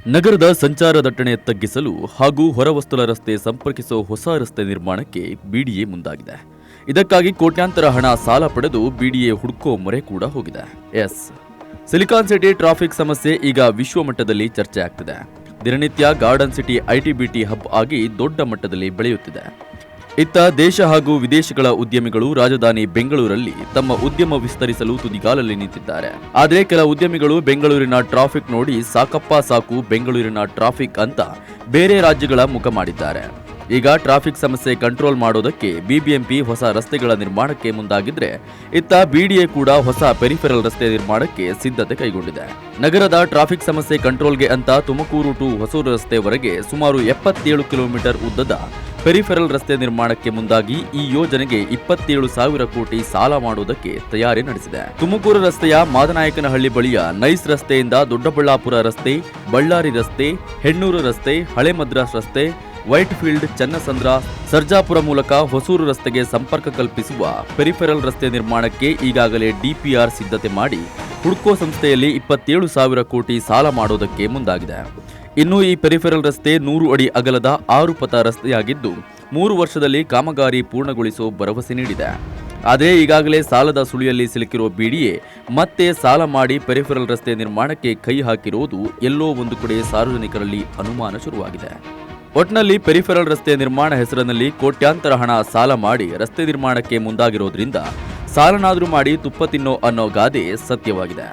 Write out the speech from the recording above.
ನಗರದ ಸಂಚಾರ ದಟ್ಟಣೆ ತಗ್ಗಿಸಲು ಹಾಗೂ ಹೊರವಸ್ತುಲ ರಸ್ತೆ ಸಂಪರ್ಕಿಸುವ ಹೊಸ ರಸ್ತೆ ನಿರ್ಮಾಣಕ್ಕೆ ಬಿಡಿಎ ಮುಂದಾಗಿದೆ. ಇದಕ್ಕಾಗಿ ಕೋಟ್ಯಾಂತರ ಹಣ ಸಾಲ ಪಡೆದು ಬಿಡಿಎ ಹುಡುಕೋ ಮೊರೆ ಕೂಡ ಹೋಗಿದೆ. ಸಿಲಿಕಾನ್ ಸಿಟಿ ಟ್ರಾಫಿಕ್ ಸಮಸ್ಯೆ ಈಗ ವಿಶ್ವಮಟ್ಟದಲ್ಲಿ ಚರ್ಚೆ ಆಗ್ತಿದೆ. ದಿನನಿತ್ಯ ಗಾರ್ಡನ್ ಸಿಟಿ ಐಟಿ-ಬಿಟಿ ಹಬ್ ಆಗಿ ದೊಡ್ಡ ಮಟ್ಟದಲ್ಲಿ ಬೆಳೆಯುತ್ತಿದೆ. ಇತ್ತ ದೇಶ ಹಾಗೂ ವಿದೇಶಗಳ ಉದ್ಯಮಿಗಳು ರಾಜಧಾನಿ ಬೆಂಗಳೂರಲ್ಲಿ ತಮ್ಮ ಉದ್ಯಮ ವಿಸ್ತರಿಸಲು ತುದಿಗಾಲಲ್ಲಿ ನಿಂತಿದ್ದಾರೆ. ಆದರೆ ಕೆಲ ಉದ್ಯಮಿಗಳು ಬೆಂಗಳೂರಿನ ಟ್ರಾಫಿಕ್ ನೋಡಿ ಸಾಕಪ್ಪ ಸಾಕು ಬೆಂಗಳೂರಿನ ಟ್ರಾಫಿಕ್ ಅಂತ ಬೇರೆ ರಾಜ್ಯಗಳ ಮುಖ ಮಾಡಿದ್ದಾರೆ. ಈಗ ಟ್ರಾಫಿಕ್ ಸಮಸ್ಯೆ ಕಂಟ್ರೋಲ್ ಮಾಡೋದಕ್ಕೆ ಬಿಬಿಎಂಪಿ ಹೊಸ ರಸ್ತೆಗಳ ನಿರ್ಮಾಣಕ್ಕೆ ಮುಂದಾಗಿದ್ರೆ, ಇತ್ತ ಬಿಡಿಎ ಕೂಡ ಹೊಸ ಪೆರಿಫೆರಲ್ ರಸ್ತೆ ನಿರ್ಮಾಣಕ್ಕೆ ಸಿದ್ಧತೆ ಕೈಗೊಂಡಿದೆ. ನಗರದ ಟ್ರಾಫಿಕ್ ಸಮಸ್ಯೆ ಕಂಟ್ರೋಲ್ಗೆ ಅಂತ ತುಮಕೂರು ಟು ಹೊಸೂರು ರಸ್ತೆವರೆಗೆ ಸುಮಾರು 77 ಕಿಲೋಮೀಟರ್ ಉದ್ದದ ಪೆರಿಫೆರಲ್ ರಸ್ತೆ ನಿರ್ಮಾಣಕ್ಕೆ ಮುಂದಾಗಿ ಈ ಯೋಜನೆಗೆ 27,000 ಕೋಟಿ ಸಾಲ ಮಾಡುವುದಕ್ಕೆ ತಯಾರಿ ನಡೆಸಿದೆ. ತುಮಕೂರು ರಸ್ತೆಯ ಮಾದನಾಯಕನಹಳ್ಳಿ ಬಳಿಯ ನೈಸ್ ರಸ್ತೆಯಿಂದ ದೊಡ್ಡಬಳ್ಳಾಪುರ ರಸ್ತೆ, ಬಳ್ಳಾರಿ ರಸ್ತೆ, ಹೆಣ್ಣೂರು ರಸ್ತೆ, ಹಳೆ ಮದ್ರಾಸ್ ರಸ್ತೆ, ವೈಟ್ ಫೀಲ್ಡ್, ಚನ್ನಸಂದ್ರ, ಸರ್ಜಾಪುರ ಮೂಲಕ ಹೊಸೂರು ರಸ್ತೆಗೆ ಸಂಪರ್ಕ ಕಲ್ಪಿಸುವ ಪೆರಿಫೆರಲ್ ರಸ್ತೆ ನಿರ್ಮಾಣಕ್ಕೆ ಈಗಾಗಲೇ ಡಿಪಿಆರ್ ಸಿದ್ಧತೆ ಮಾಡಿ ಹುಡ್ಕೋ ಸಂಸ್ಥೆಯಲ್ಲಿ 27,000 ಕೋಟಿ ಸಾಲ ಮಾಡೋದಕ್ಕೆ ಮುಂದಾಗಿದೆ. ಇನ್ನು ಈ ಪೆರಿಫೆರಲ್ ರಸ್ತೆ 100 ಅಡಿ ಅಗಲದ 6 ಪಥ ರಸ್ತೆಯಾಗಿದ್ದು 3 ವರ್ಷದಲ್ಲಿ ಕಾಮಗಾರಿ ಪೂರ್ಣಗೊಳಿಸುವ ಭರವಸೆ ನೀಡಿದೆ. ಆದರೆ ಈಗಾಗಲೇ ಸಾಲದ ಸುಳಿಯಲ್ಲಿ ಸಿಲುಕಿರುವ ಬಿಡಿಎ ಮತ್ತೆ ಸಾಲ ಮಾಡಿ ಪೆರಿಫೆರಲ್ ರಸ್ತೆ ನಿರ್ಮಾಣಕ್ಕೆ ಕೈ ಹಾಕಿರುವುದು ಎಲ್ಲೋ ಒಂದು ಕಡೆ ಸಾರ್ವಜನಿಕರಲ್ಲಿ ಅನುಮಾನ ಶುರುವಾಗಿದೆ. ಒಟ್ನಲ್ಲಿ ಪೆರಿಫೆರಲ್ ರಸ್ತೆ ನಿರ್ಮಾಣ ಹೆಸರಿನಲ್ಲಿ ಕೋಟ್ಯಾಂತರ ಹಣ ಸಾಲ ಮಾಡಿ ರಸ್ತೆ ನಿರ್ಮಾಣಕ್ಕೆ ಮುಂದಾಗಿರೋದ್ರಿಂದ ಸಾಲನಾದ್ರೂ ಮಾಡಿ ತುಪ್ಪ ತಿನ್ನೋ ಅನ್ನೋ ಗಾದೆ ಸತ್ಯವಾಗಿದೆ.